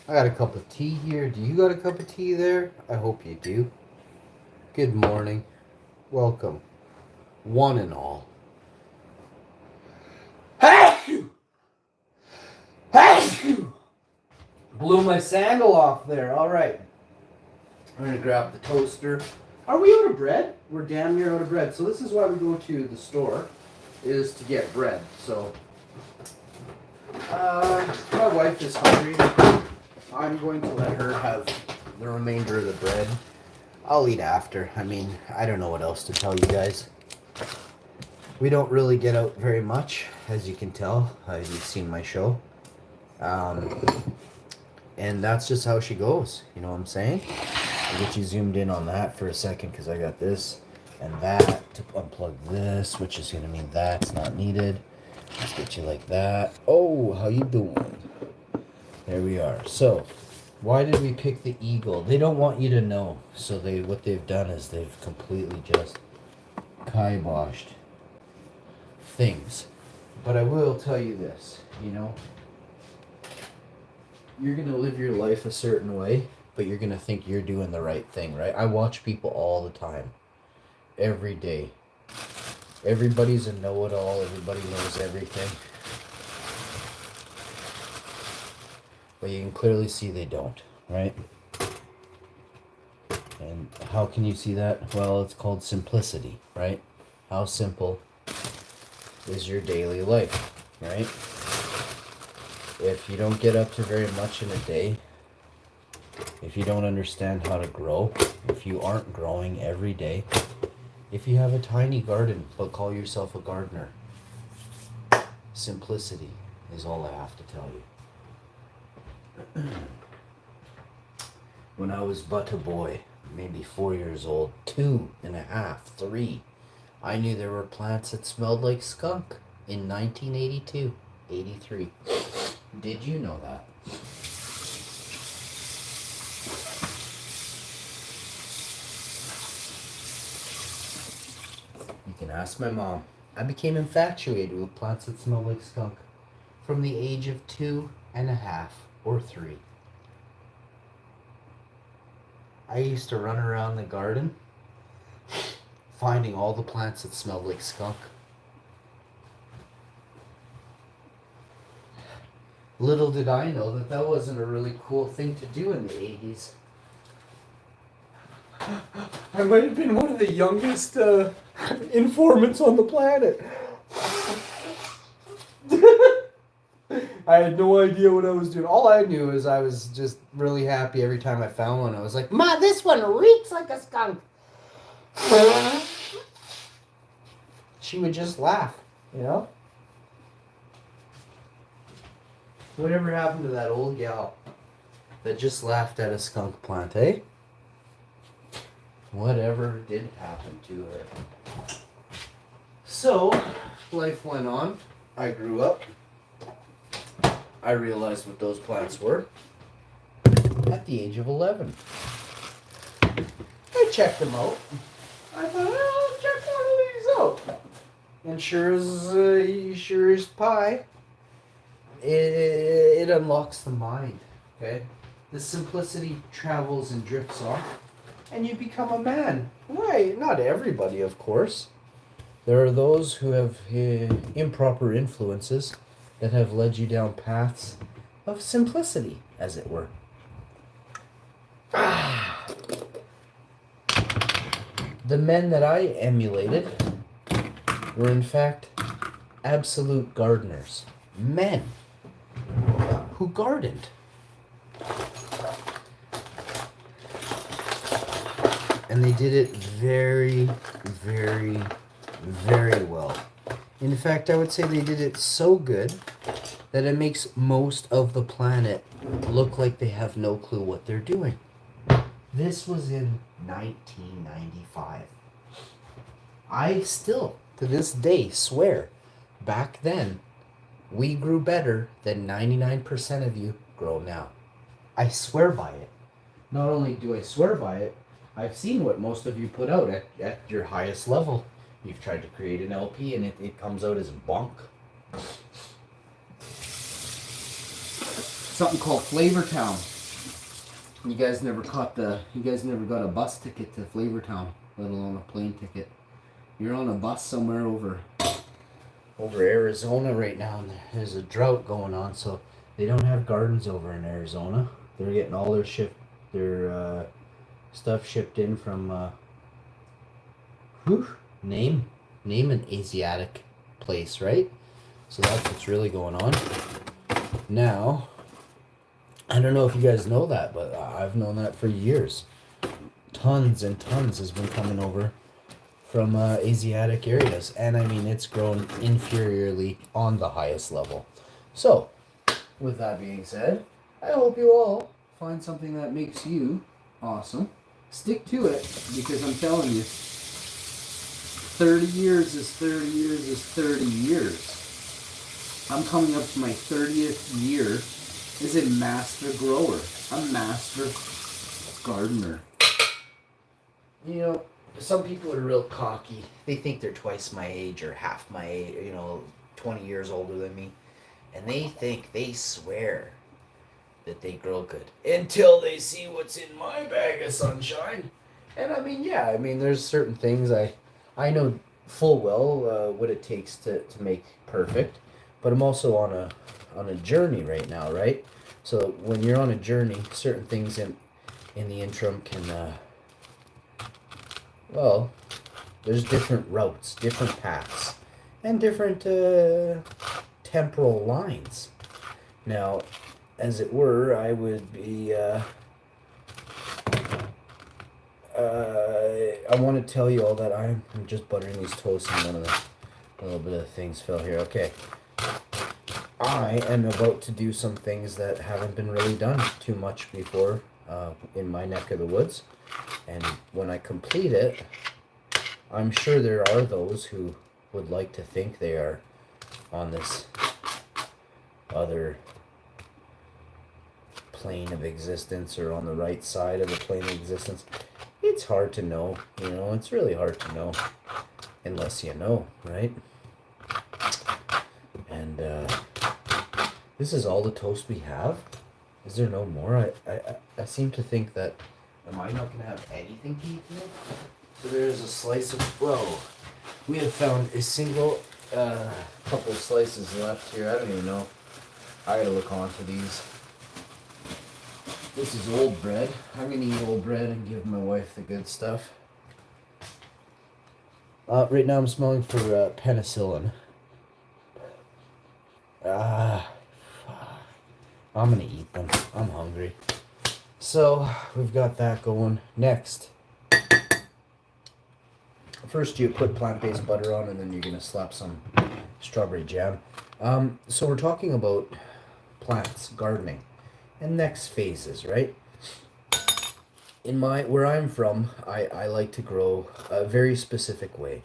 I got a cup of tea here. Do you got a cup of tea there? I hope you do. Good morning. Welcome, one and all. Blew my sandal off there. All right. I'm going to grab the toaster. Are we out of bread? We're damn near out of bread. So this is why we go to the store, is to get bread. So my wife is hungry. I'm going to let her have the remainder of the bread. I'll eat after. I mean, I don't know what else to tell you guys. We don't really get out very much, as you can tell. You've seen my show. And that's just how she goes. You know what I'm saying? I'll get you zoomed in on that for a second because I got this and that to unplug this, which is going to mean that's not needed. Let's get you like that. Oh, how you doing? There we are. So, why did we pick the Eagle? They don't want you to know. So what they've done is they've completely just kiboshed things. But I will tell you this, you know, you're going to live your life a certain way, but you're going to think you're doing the right thing, right? I watch people all the time, every day. Everybody's a know-it-all. Everybody knows everything. But you can clearly see they don't, right? And how can you see that? Well, it's called simplicity, right? How simple is your daily life, right? If you don't get up to very much in a day, if you don't understand how to grow, if you aren't growing every day, if you have a tiny garden but call yourself a gardener, simplicity is all I have to tell you. When I was but a boy, maybe 4 years old, 2.5, 3, I knew there were plants that smelled like skunk in 1982, 83. Did you know that? You can ask my mom. I became infatuated with plants that smell like skunk from the age of 2.5 or 3. I used to run around the garden finding all the plants that smelled like skunk. Little did I know that that wasn't a really cool thing to do in the 80s. I might have been one of the youngest informants on the planet. I had no idea what I was doing. All I knew is I was just really happy every time I found one. I was like, Ma, this one reeks like a skunk. She would just laugh, you know? Whatever happened to that old gal that just laughed at a skunk plant, eh? Whatever did happen to her. So, life went on. I grew up. I realized what those plants were at the age of 11. I checked them out. I thought, I'll check one of these out. And sure as pie, it unlocks the mind, okay? The simplicity travels and drifts off, and you become a man. Right, not everybody, of course. There are those who have improper influences that have led you down paths of simplicity, as it were. The men that I emulated were in fact absolute gardeners. Men who gardened. And they did it very, very, very well. In fact, I would say they did it so good that it makes most of the planet look like they have no clue what they're doing. This was in 1995. I still, to this day, swear, back then, we grew better than 99% of you grow now. I swear by it. Not only do I swear by it, I've seen what most of you put out at your highest level. You've tried to create an LP and it comes out as bunk. Something called Flavor Town. You guys never got a bus ticket to Flavortown, let alone a plane ticket. You're on a bus somewhere over Arizona right now, and there's a drought going on, so they don't have gardens over in Arizona. They're getting all their stuff shipped in from whew, name an Asiatic place, right? So that's what's really going on. Now, I don't know if you guys know that, but I've known that for years. Tons and tons has been coming over from Asiatic areas, and I mean it's grown inferiorly on the highest level. So, with that being said, I hope you all find something that makes you awesome. Stick to it, because I'm telling you, 30 years is 30 years is 30 years. I'm coming up to my 30th year as a master grower, a master gardener. You know, some people are real cocky. They think they're twice my age or half my age, 20 years older than me. And they swear that they grow good until they see what's in my bag of sunshine. And I mean, yeah, there's certain things I know full well what it takes to make perfect, but I'm also on a journey right now, right? So when you're on a journey, certain things in the interim can there's different routes, different paths, and different temporal lines. Now, as it were, I would be I want to tell you all that I'm just buttering these toasts, and one of the a little bit of things fell here. Okay. I am about to do some things that haven't been really done too much before in my neck of the woods. And when I complete it, I'm sure there are those who would like to think they are on this other plane of existence, or on the right side of the plane of existence. It's hard to know, it's really hard to know unless you know, right? And this is all the toast we have? Is there no more? I seem to think that, am I not going to have anything to eat today? So there's a slice of, whoa, we have found a single couple slices left here. I don't even know. I gotta look onto these. This is old bread. I'm gonna eat old bread and give my wife the good stuff. Right now I'm smelling for penicillin. I'm gonna eat them. I'm hungry. So we've got that going. Next, first you put plant-based butter on, and then you're gonna slap some strawberry jam. So we're talking about plants, gardening, and next phases, right? Where I'm from, I like to grow a very specific way,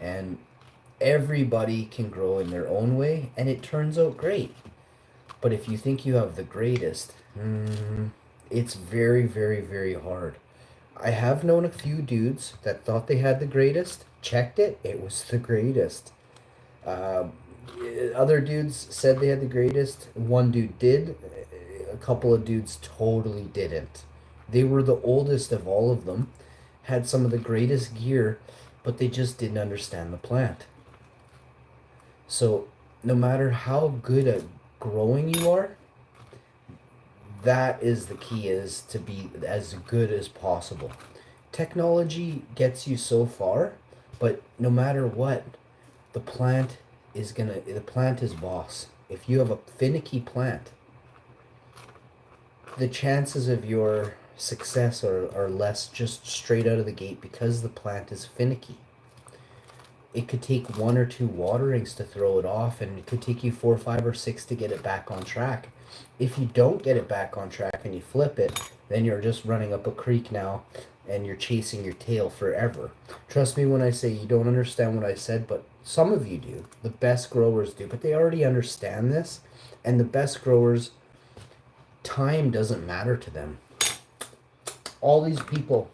and everybody can grow in their own way, and it turns out great. But if you think you have the greatest, it's very, very, very hard. I have known a few dudes that thought they had the greatest, checked it, it was the greatest. Other dudes said they had the greatest. One dude did. A couple of dudes totally didn't. They were the oldest of all of them, had some of the greatest gear, but they just didn't understand the plant. So no matter how good at growing you are, that is the key, is to be as good as possible. Technology gets you so far, but no matter what, the plant is boss. If you have a finicky plant, the chances of your success are less just straight out of the gate, because the plant is finicky. It could take 1 or 2 waterings to throw it off, and it could take you 4, 5, or 6 to get it back on track. If you don't get it back on track and you flip it, then you're just running up a creek now, and you're chasing your tail forever. Trust me when I say you don't understand what I said, but some of you do. The best growers do, but they already understand this, and the best growers, time doesn't matter to them. All these people,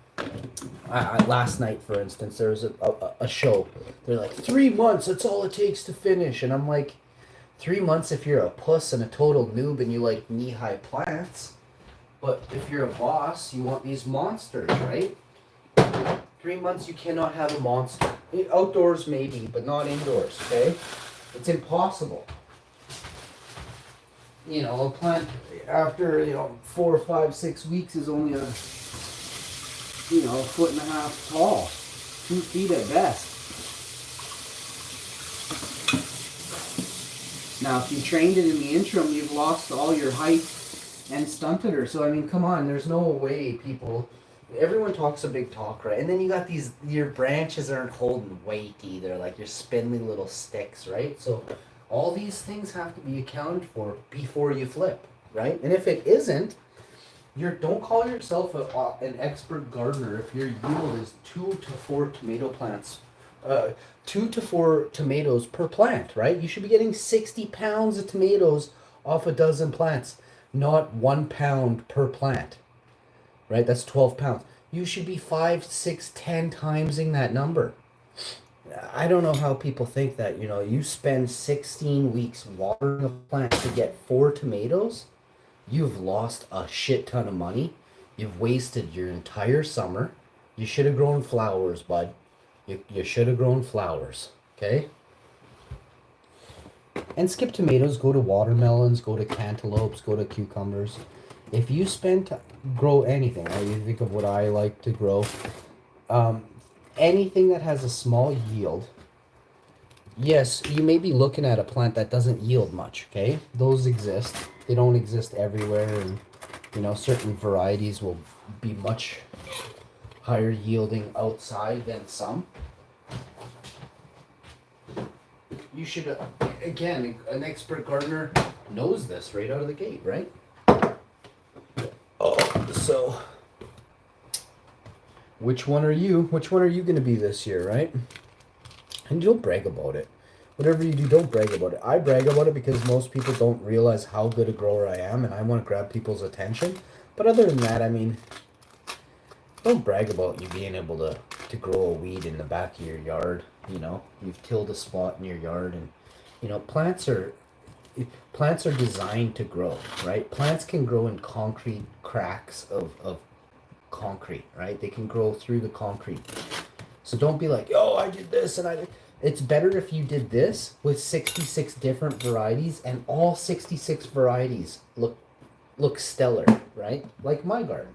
last night, for instance, there was a show. They're like, 3 months, that's all it takes to finish. And I'm like, 3 months if you're a puss and a total noob and you like knee-high plants. But if you're a boss, you want these monsters, right? 3 months you cannot have a monster. Outdoors maybe, but not indoors, okay? It's impossible. You know, a plant after, 4, 5, 6 weeks is only a 1.5 feet tall. 2 feet at best. Now if you trained it in the interim, you've lost all your height and stunted her. So I mean, come on, there's no way people. Everyone talks a big talk, right? And then you got your branches aren't holding weight either, like your spindly little sticks, right? So all these things have to be accounted for before you flip, right? And if it isn't, don't call yourself an expert gardener if your yield is 2 to 4 tomato plants, 2 to 4 tomatoes per plant, right? You should be getting 60 pounds of tomatoes off a dozen plants, not 1 pound per plant, right? That's 12 pounds. You should be 5, 6, 10 timesing that number. I don't know how people think that, you spend 16 weeks watering a plant to get 4 tomatoes. You've lost a shit ton of money. You've wasted your entire summer. You should have grown flowers, bud. You should have grown flowers, okay? And skip tomatoes, go to watermelons, go to cantaloupes, go to cucumbers. If you grow anything, right? You think of what I like to grow. Anything that has a small yield. Yes, you may be looking at a plant that doesn't yield much, okay? Those exist. They don't exist everywhere, and certain varieties will be much higher yielding outside than some. You should, again, an expert gardener knows this right out of the gate, right? So which one are you going to be this year, right? And don't brag about it. Whatever you do, don't brag about it. I brag about it because most people don't realize how good a grower I am, and I want to grab people's attention. But other than that, I mean, don't brag about you being able to grow a weed in the back of your yard. You've tilled a spot in your yard, and plants are designed to grow, right? Plants can grow in concrete cracks of concrete, right? They can grow through the concrete. So don't be like, oh, I did this and I did. It's better if you did this with 66 different varieties, and all 66 varieties look stellar, right? Like my garden.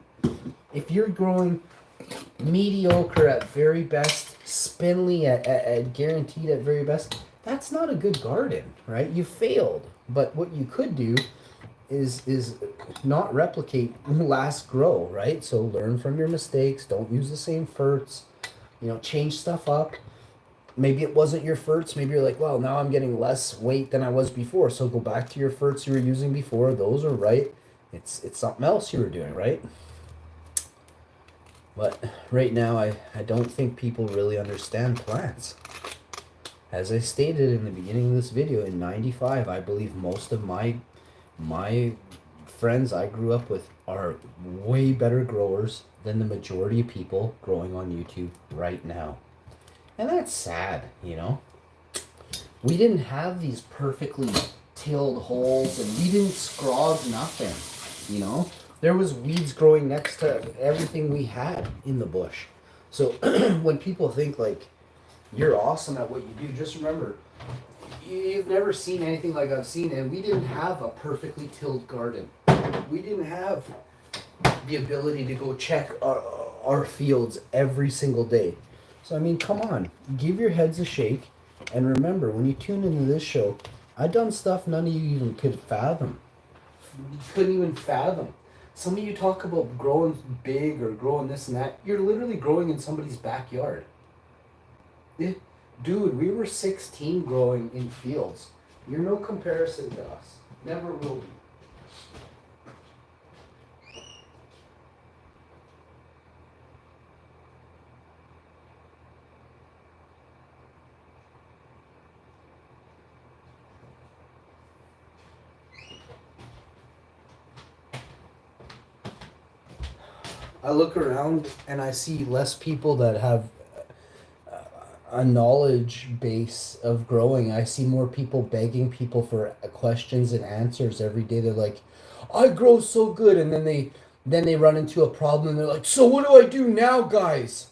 If you're growing mediocre at very best, spindly at guaranteed at very best, that's not a good garden, right? You failed. But what you could do is not replicate last grow, right? So learn from your mistakes. Don't use the same ferts. Change stuff up. Maybe it wasn't your ferts. Maybe you're like, well, now I'm getting less weight than I was before. So go back to your ferts you were using before. Those are right. It's something else you were doing, right? But right now, I don't think people really understand plants. As I stated in the beginning of this video, in '95, I believe most of my friends I grew up with are way better growers than the majority of people growing on YouTube right now. And that's sad, We didn't have these perfectly tilled holes, and we didn't scrub nothing, There was weeds growing next to everything we had in the bush. So when people think like you're awesome at what you do, just remember, you've never seen anything like I've seen, and we didn't have a perfectly tilled garden. We didn't have the ability to go check our fields every single day. So I mean, come on, give your heads a shake, and remember, when you tune into this show, I've done stuff none of you even could fathom. You couldn't even fathom. Some of you talk about growing big or growing this and that. You're literally growing in somebody's backyard. Dude, we were 16 growing in fields. You're no comparison to us. Never will be. I look around and I see less people that have a knowledge base of growing. I see more people begging people for questions and answers every day. They're like, I grow so good. And then Then they run into a problem and they're like, so what do I do now, guys?